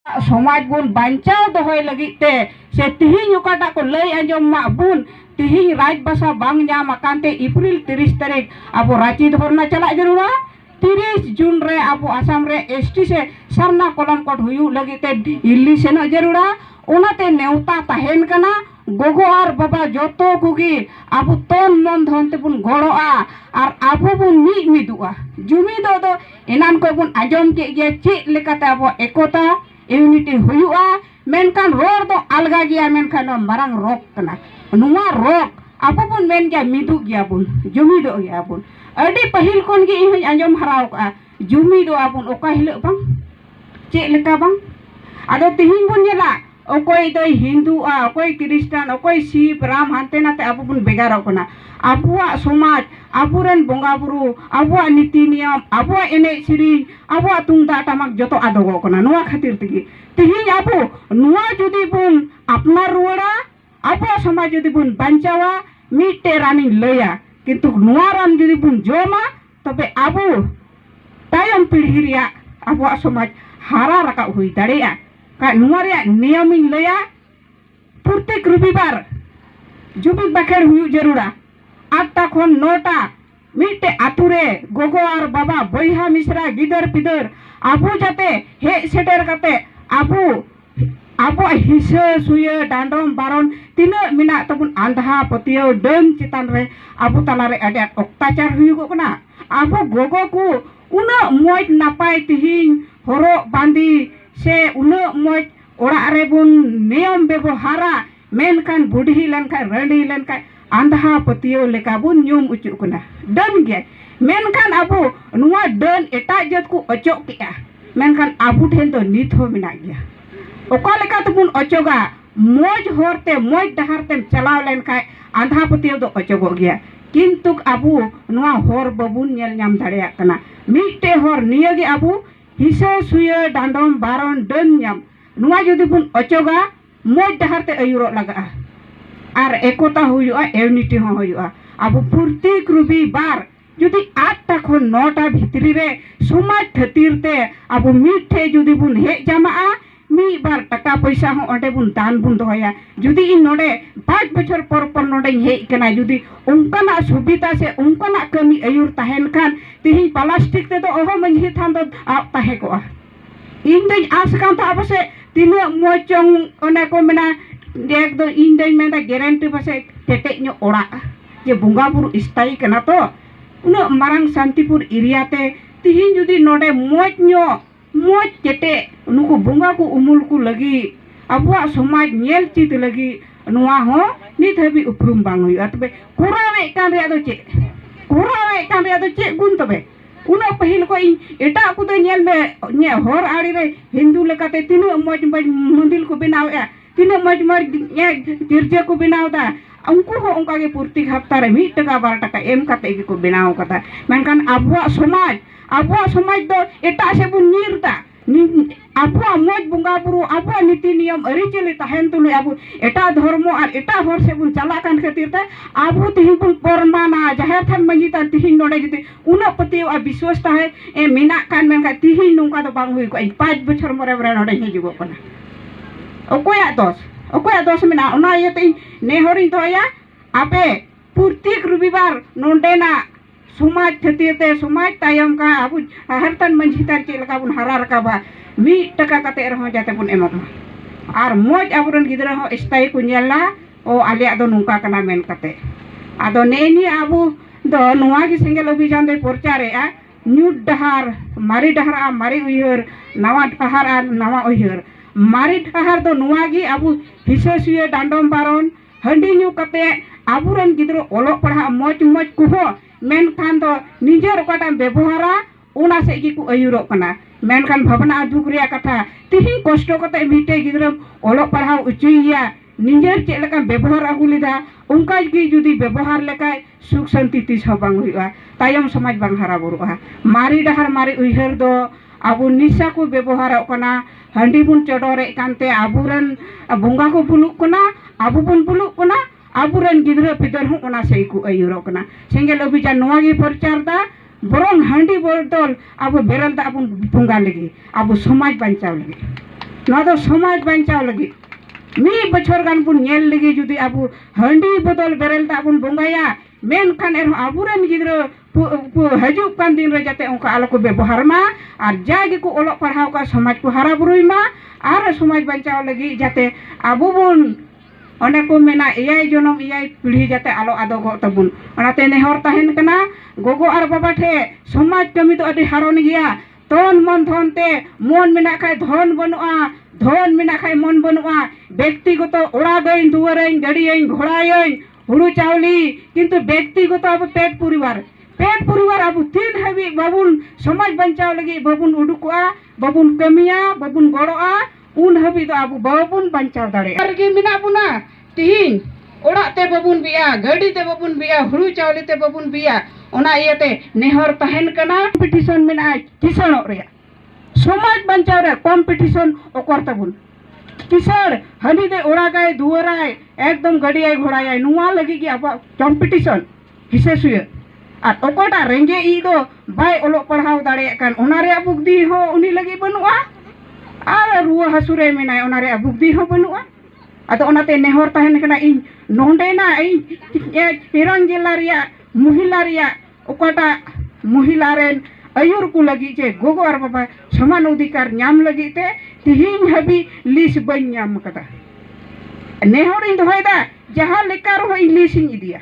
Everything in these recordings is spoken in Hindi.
समाज बुन बांचाव दोहय लगिते से तिहिं ओकाटा को लय आंजम मा बुन तिहिं राजभाषा बांग नाम आकांते अप्रैल 30 तारीख अब रांची धरना चला जरूरा 30 जून रे अब आसाम रे एसटी से सरना कलम कोट हुयु लगिते दिल्ली सेनो जरूरा ओनाते नेवता तहेन कना गोगो और बाबा जोतो कुगी अब तन मन धन ते बुन गड़ोआ और आबो बुन मिदुआ जुमिदो दो एनान को बुन आजम के गे चे लेकाते अब एकता यूनिटी हुआ मेनकान रोड तो अलगा गया मेनकान मारंग रोक कना नुआ रोक आपो बुन मेन गया मिदु गया बुन जुमिदो गया बुन अडी पहिल कोन गे इह आजम हराव का जुमिदो आबुन ओका हिलो बांग चे लेका बांग आदो तिहिं बुन जेला ओकोय दो हिंदू ओकोय क्रिस्टियन ओकोय शिव राम हानते नाते आबो बुन बेगारो कना आबुआ समाज आबुरन बोंगा बुरु आबुआ नीति नियम आबुआ एने सिरी आबुआ तुंगदा टमाक जतो आदोगो कना नुआ खातिर तगी तिहि आबो नुआ जुदी बुन अपना रुवाड़ा आबुआ समाज जुदी बुन बांचावा मिटे रानी लया किंतु नुआ रान जुदी बुन जोमा तबे आबो तायम पीढ़ी रिया आबुआ समाज हारा रका हुई दाड़ेया का नुआ रे नियम इन लया प्रत्येक रविवार जुबी बाखेड़ हुई जरूरा 8टा खन 9टा मिटे आतुरे गोगो और बाबा बइहा मिश्रा गिदर पिदर आबू जाते हे सेटर करते आबू हिस्सा सुये डांडम बारन तीना मिना तबुन आंधा पतियो डन चितान रे आबू तला रे अडे अत्याचार हुई कोना आबू गोगो को उना मोज नापाय तिहिं हरो बांदी से उना मोज ओड़ा रे बुन नियम व्यवहारा मेनकान बुढ़ी लेनका रंडी लेनका आंधा पतियो लेका बुन न्यूम उचु कना डन गे मेनकान आबो नुआ डन एटा जत को अचो केया मेनकान आबू ठेन तो नित हो मिना गया ओका लेका तबुन अचोगा मोज होरते मोज डहारते चलाव लेनका आंधा पतियो तो अचोगो गया किंतु आबू नुआ होर बबुन नेल नाम दाड़ेया कना मिटे होर नियगे आबू हिसा सुय डांडम बारन डन नाम नुआ जदि बुन अचोगा मोज डहारते अयुरो लगा और एकता हुआ यूनिटी हुआ अब प्रत्येक रविवार जुदी 8टा खन 9टा भितरी रे समाज खातिर ते अब मिठे जुदी बुन हे जामा मी बार टका पैसा हो ओंडे बुन दान बुन दोया जुदी इन नोडे 5 बछर पर नोडे हे कना जुदी उनकाना सुविधा से उनकाना कमी अयुर तहेन खान तिहि प्लास्टिक ते तो ओहो मंझी थान दो आप तहे को इन दई आस कान तो अब से तिनो मोचंग ओने को मेना देख दो इन दई में गारंटी बसे टेटे नो ओड़ा जे बुंगा बुरु स्थायी कना तो उन मारंग शांतिपुर एरिया ते तिहिन जुदी नोडे मोज टेटे नुको बुंगा को उमुल को लगी अबुआ समाज नेल चित लगी नुआ हो नित हबी उपरुम बांग हुई तबे कोरावे कान रे चे गुण तबे उना पहिल को एटा को तो नेल में ने होर आड़ी रे हिंदू लेकाते तिनु मोज मंदिर को बनावे तीना मज गिरजा को बनावदा उनको हो उनका के पूर्ति हफ्ता रे 1 टका 12 टका एम काते को बनाव कता मेनकान आबुआ समाज दो एटा से बुन नीरता आबुआ मोज बुंगा बुरु आबुआ नीति नियम अरिचले तहेन तुले आबु एटा धर्म और एटा होर से बुन चला कान खातिर ते आबु तिहि बुन परमाना जाहेर थान मंजी ता तिहि नोडे जते उना पति आ विश्वास ताहे ए मिना कान मेनका तिहि नुका तो बांग हुई को 5 बछर मरे मरे नोडे हिजुगो कना ओकोया दोस मिना उना येते नेहरिन तोया आपे प्रत्येक रविवार नोंडेना समाज थतिते समाज तायम का आबु हरतन मंझितार चे लका बुन हरा रकाबा 1 टका काते रहो जाते बुन एमोमा आर मोज आबुरन गिदरा हो स्थायी को नेला ओ आलिया दो नुका कना मेन काते आदो नेनी आबु दो नुआ की सिंगल अभियान दे प्रचारे आ न्यूट डहार मारी डहार आ मारी उयहर नवा डहार आ नवा उयहर मारी डहार दो नुआगी आबु हिसा सुये डांडम बारन हंडी न्यू कते आबुरन गिद्रो ओलो पढ़ा मोज कुहो मेन खान दो निजर ओकाटा व्यवहारा उना से की को अयुरो कना मेन खान भावना दुख रिया कथा तिहि कष्ट कते मिटे गिद्रो ओलो पढ़ा उचुइया निजर चे लेका व्यवहार अगुलिदा उनका की जुदी व्यवहार लेका सुख शांति तिस बांग हुआ तायम समाज बांग हरा बुरुआ मारी डहार मारी उइहर दो आबु निशा को व्यवहार कना हंडी बुन चडोरे कानते आबुरन बुंगा को बुलुक कना आबु बुन बुलुक कना आबुरन गिद्रा पिदर हूँ ओना से को अयुरो कना सेंगेल अभियान नोआगी प्रचार दा बरং हांडी बदल अब बेरल दा बुन बुंगा लगी अब समाज बचाव लगी नवा दो समाज बचाव लगी मी बछर गान बुन नेल लगी जुदी अब हंडी बदल बेरेल ता बुन बंगाया मेन खान एर आबुरेन गिद्रो हजू कान दिन रे जाते उनका आलो को व्यवहार मा और जागे को ओलो पढ़ाव का समाज को हरा बुरुई मा और समाज बचाव लगी जाते आबु बुन अने को मेना एआई जनम एआई पीढ़ी जाते आलो आदो गो तबुन अनाते नेहर ताहेन कना गोगो और बाबा ठे समाज कमी तो अति हारोन गया तन मन धन ते मन मेना खाय धन बनुआ धन मेना खाय मन बनुआ व्यक्तिगत ओड़ा गई दुआरें गड़ियें घोड़ायें हुड़ू चावली किंतु व्यक्तिगत अब पेट परिवार अब तीन हबी बाबुन समाज बचाव लगी बाबुन उडुकुआ बाबुन कमिया बाबुन गड़ोआ उन हबी तो अब बाबुन बचाव दाड़े अरगे मिना बुना तीन ओड़ा ते बाबुन बिया गड़ी ते बाबुन बिया हुड़ू चावली ते बाबुन बिया ओना इयते नेहर तहन कना कंपटीशन मिना किसान रे समाज बचाव रे कंपटीशन ओकर तबुन किसान हनी दे ओड़ा गए दुआराय एकदम गड़ियाय घोड़ाय नुआ लगी कि अब कंपटीशन हिसे सुय और ओकोटा रेंगे ई दो बाय ओलो पढ़ाव दाड़े कान ओना रे बुद्धि हो उनी लगी बनुआ और रुआ हसुरे मेना ओना रे बुद्धि हो बनुआ अतो ओनाते नेहर तहन कना इन नोंडेना इ हिरन जिल्ला रिया महिला रिया ओकोटा महिला रेन आयुर को लगी जे गोगो और बाबा समान अधिकार नाम लगी ते तिहिन हबी लिस बन नाम कदा नेहर इन दोयदा जहां लेकर हो इंग्लिश इन दिया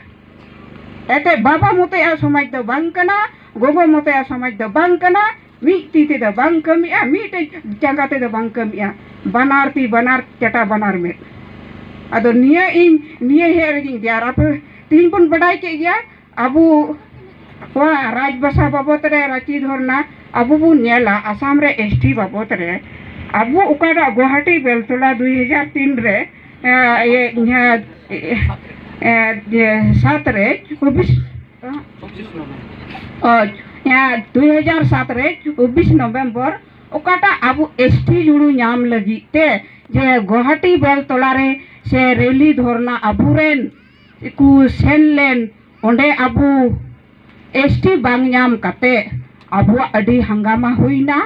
एते बाबा मोते आ समाज दो बांग कना गोगो मोते आ समाज दो बांग कना मिटी ते दो बांग कमिया मिटे जंगाते दो बांग कमिया बनार चटा बनार में अदो निये हेर गिं दियार आप तीन पन बड़ाई के गया अबू वा राजभाषा बाबत रे रांची धरना अबू बु नेला आसाम रे एसटी बाबत रे अबू उकाडा गुवाहाटी बेलतला 2003 रे ये 7 रे 2007 रे 24 नवंबर उकाटा अबू एसटी जुड़ू नाम लगी ते जे गुवाहाटी बेलतला रे से रैली धरना अबूरेन को सेन लेन ओंडे अबू एसटी बांग नाम कते अबू अडी हंगामा हुईना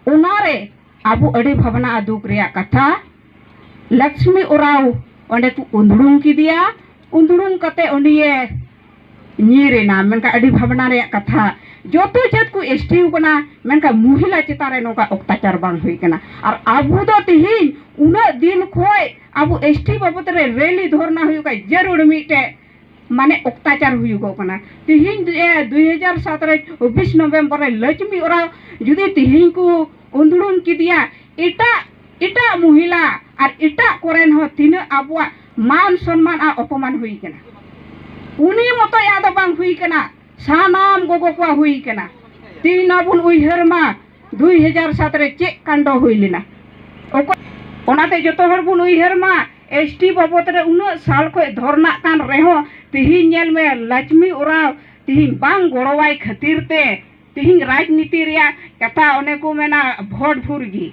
उनारे अबू अडी भावना दुख रिया कथा लक्ष्मी ओराव ओंडे को उंदुड़ुम की दिया उंदुड़ुम कते ओंडिये नीरेना मेनका अडी भावना रिया कथा जोतो जत को एसटी कना मेनका महिला चितारे नोका अत्याचार बांग हुई कना और अबू दो तिहिन उना दिन खोय अबू एसटी बाबत रे रैली धरना हुई का जरूर मिटे माने अत्याचार हुई गो कना तिहिन 2007 रे 24 नवंबर रे लक्ष्मी ओरा जुदी तिहिन को उंदुड़ुम की दिया इटा महिला और इटा कोरेन हो तीन अबुआ मान सम्मान आ अपमान हुई कना उनी मतो याद बांग हुई कना सानाम गोगो को हुई कना तीन अबुन उइहर मा 2007 रे चे कांडो हुई लेना ओनाते जतो हर बुन उइहर मा एसटी बाबत रे उन साल को धरना कान रेहो तिहिन नेल में लक्ष्मी ओराव तिहिन बांग गोड़वाई खातिर ते तिहिन राजनीति रिया कथा ओने को मेना भोट भुरगी